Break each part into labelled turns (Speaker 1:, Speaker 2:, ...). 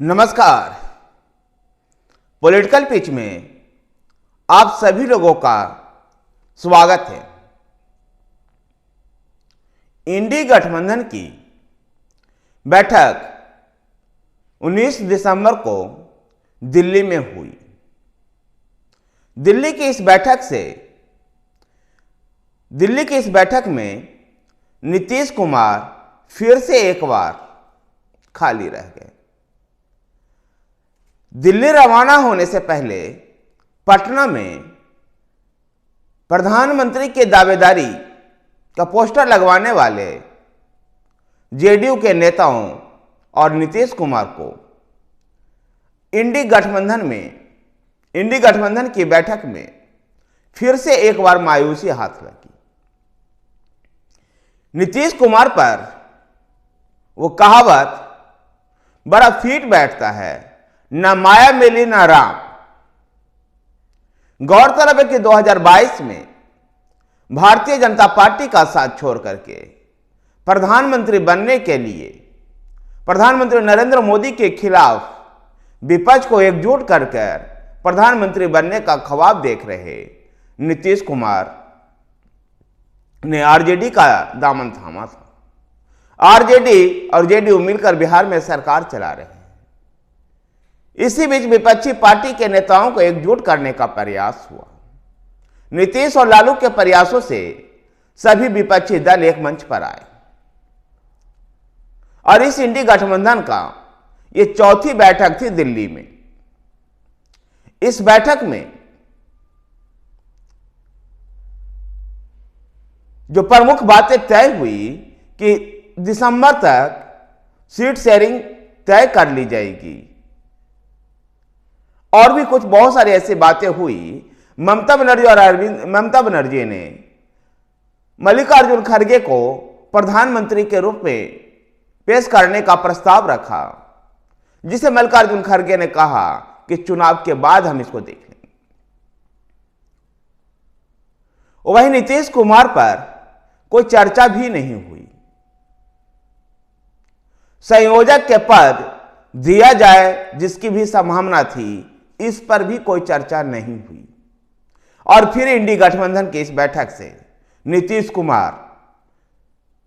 Speaker 1: नमस्कार। Political pitch में आप सभी लोगों का स्वागत है। इंडी गठबंधन की बैठक 19 दिसंबर को दिल्ली में हुई। दिल्ली की इस बैठक में नीतीश कुमार फिर से एक बार खाली रह गए। दिल्ली रवाना होने से पहले पटना में प्रधानमंत्री के दावेदारी का पोस्टर लगवाने वाले जेडीयू के नेताओं और नीतीश कुमार को इंडी गठबंधन की बैठक में फिर से एक बार मायूसी हाथ लगी। नीतीश कुमार पर वो कहावत बड़ा फिट बैठता है, न माया मिली न राम। गौरतलब है कि 2022 में भारतीय जनता पार्टी का साथ छोड़ करके प्रधानमंत्री बनने के लिए प्रधानमंत्री नरेंद्र मोदी के खिलाफ विपक्ष को एकजुट कर प्रधानमंत्री बनने का ख्वाब देख रहे नीतीश कुमार ने आरजेडी का दामन थामा था। आरजेडी और जेडीयू मिलकर बिहार में सरकार चला रहे हैं। इसी बीच विपक्षी पार्टी के नेताओं को एकजुट करने का प्रयास हुआ। नीतीश और लालू के प्रयासों से सभी विपक्षी दल एक मंच पर आए और इस इंडी गठबंधन का ये चौथी बैठक थी दिल्ली में। इस बैठक में जो प्रमुख बातें तय हुई कि दिसंबर तक सीट शेयरिंग तय कर ली जाएगी और भी कुछ बहुत सारी ऐसी बातें हुई। ममता बनर्जी ने मल्लिकार्जुन खड़गे को प्रधानमंत्री के रूप में पेश करने का प्रस्ताव रखा, जिसे मल्लिकार्जुन खड़गे ने कहा कि चुनाव के बाद हम इसको देख लेंगे। वहीं नीतीश कुमार पर कोई चर्चा भी नहीं हुई। संयोजक के पद दिया जाए जिसकी भी संभावना थी, इस पर भी कोई चर्चा नहीं हुई। और फिर इंडी गठबंधन की इस बैठक से नीतीश कुमार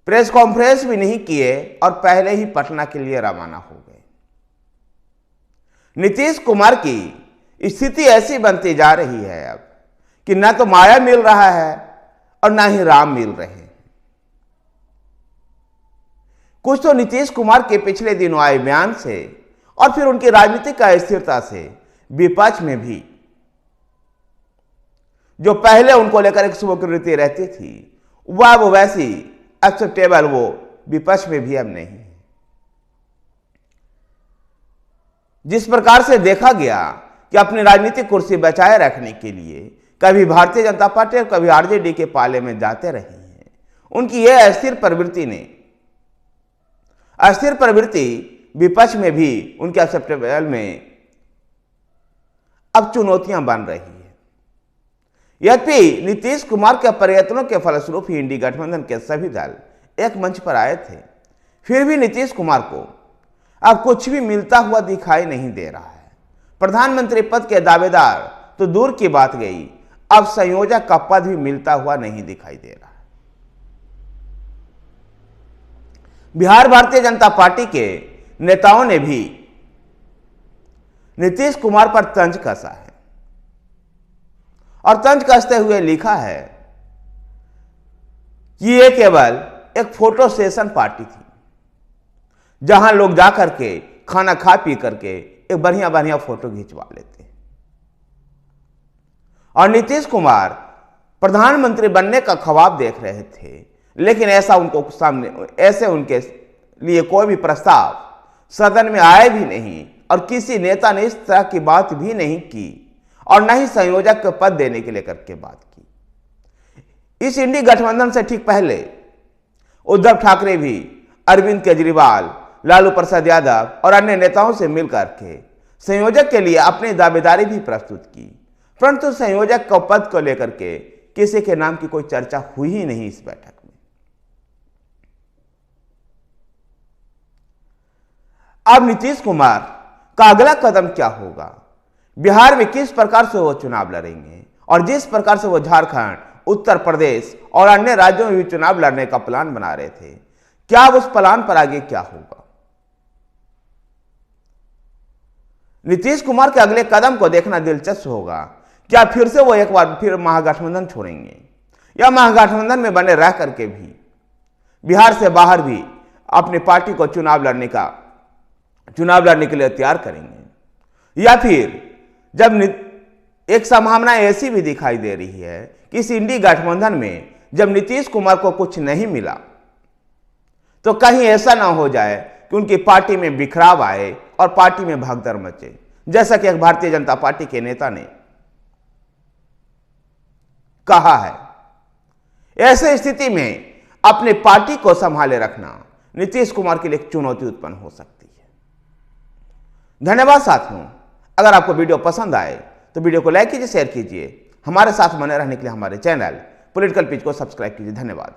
Speaker 1: प्रेस कॉन्फ्रेंस भी नहीं किए और पहले ही पटना के लिए रवाना हो गए। नीतीश कुमार की स्थिति ऐसी बनती जा रही है अब कि ना तो माया मिल रहा है और ना ही राम मिल रहे हैं। कुछ तो नीतीश कुमार के पिछले दिनों आए बयान से और फिर उनकी राजनीतिक अस्थिरता से विपक्ष में भी जो पहले उनको लेकर एक स्वीकृति रहती थी, वह वो वैसी एक्सेप्टेबल वो विपक्ष में भी अब नहीं है। जिस प्रकार से देखा गया कि अपनी राजनीतिक कुर्सी बचाए रखने के लिए कभी भारतीय जनता पार्टी और कभी आरजेडी के पाले में जाते रहे हैं, उनकी यह अस्थिर प्रवृत्ति विपक्ष में भी उनके एक्सेप्टेबल में अब चुनौतियां बन रही है। यद्यपि नीतीश कुमार के प्रयत्नों के फलस्वरूप ही इंडी गठबंधन के सभी दल एक मंच पर आए थे, फिर भी नीतीश कुमार को अब कुछ भी मिलता हुआ दिखाई नहीं दे रहा है। प्रधानमंत्री पद के दावेदार तो दूर की बात गई, अब संयोजक का पद भी मिलता हुआ नहीं दिखाई दे रहा है। बिहार भारतीय जनता पार्टी के नेताओं ने भी नीतीश कुमार पर तंज कसा है और तंज कसते हुए लिखा है कि ये केवल एक फोटो सेशन पार्टी थी, जहां लोग जाकर के खाना खा पी करके एक बढ़िया फोटो खिंचवा लेते। और नीतीश कुमार प्रधानमंत्री बनने का ख्वाब देख रहे थे, लेकिन ऐसे उनके लिए कोई भी प्रस्ताव सदन में आए भी नहीं और किसी नेता ने इस तरह की बात भी नहीं की और न ही संयोजक के पद देने के लेकर के बात की। इस इंडी गठबंधन से ठीक पहले उद्धव ठाकरे भी अरविंद केजरीवाल, लालू प्रसाद यादव और अन्य नेताओं से मिलकर के संयोजक के लिए अपनी दावेदारी भी प्रस्तुत की, परंतु संयोजक के पद को लेकर के किसी के नाम की कोई चर्चा हुई ही नहीं इस बैठक में। अब नीतीश कुमार का अगला कदम क्या होगा, बिहार में किस प्रकार से वो चुनाव लड़ेंगे और जिस प्रकार से वो झारखंड, उत्तर प्रदेश और अन्य राज्यों में भी चुनाव लड़ने का प्लान बना रहे थे, क्या उस प्लान पर आगे क्या होगा। नीतीश कुमार के अगले कदम को देखना दिलचस्प होगा। क्या फिर से वो एक बार फिर महागठबंधन छोड़ेंगे या महागठबंधन में बने रह करके भी बिहार से बाहर भी अपनी पार्टी को चुनाव लड़ने के लिए तैयार करेंगे, या फिर जब एक संभावना ऐसी भी दिखाई दे रही है कि इस इंडी गठबंधन में जब नीतीश कुमार को कुछ नहीं मिला तो कहीं ऐसा ना हो जाए कि उनकी पार्टी में बिखराव आए और पार्टी में भगदड़ मचे, जैसा कि एक भारतीय जनता पार्टी के नेता ने कहा है। ऐसे स्थिति में अपने पार्टी को संभाले रखना नीतीश कुमार के लिए एक चुनौती उत्पन्न हो सकती है। धन्यवाद साथियों, अगर आपको वीडियो पसंद आए तो वीडियो को लाइक कीजिए, शेयर कीजिए। हमारे साथ बने रहने के लिए हमारे चैनल पॉलिटिकल पिच को सब्सक्राइब कीजिए। धन्यवाद।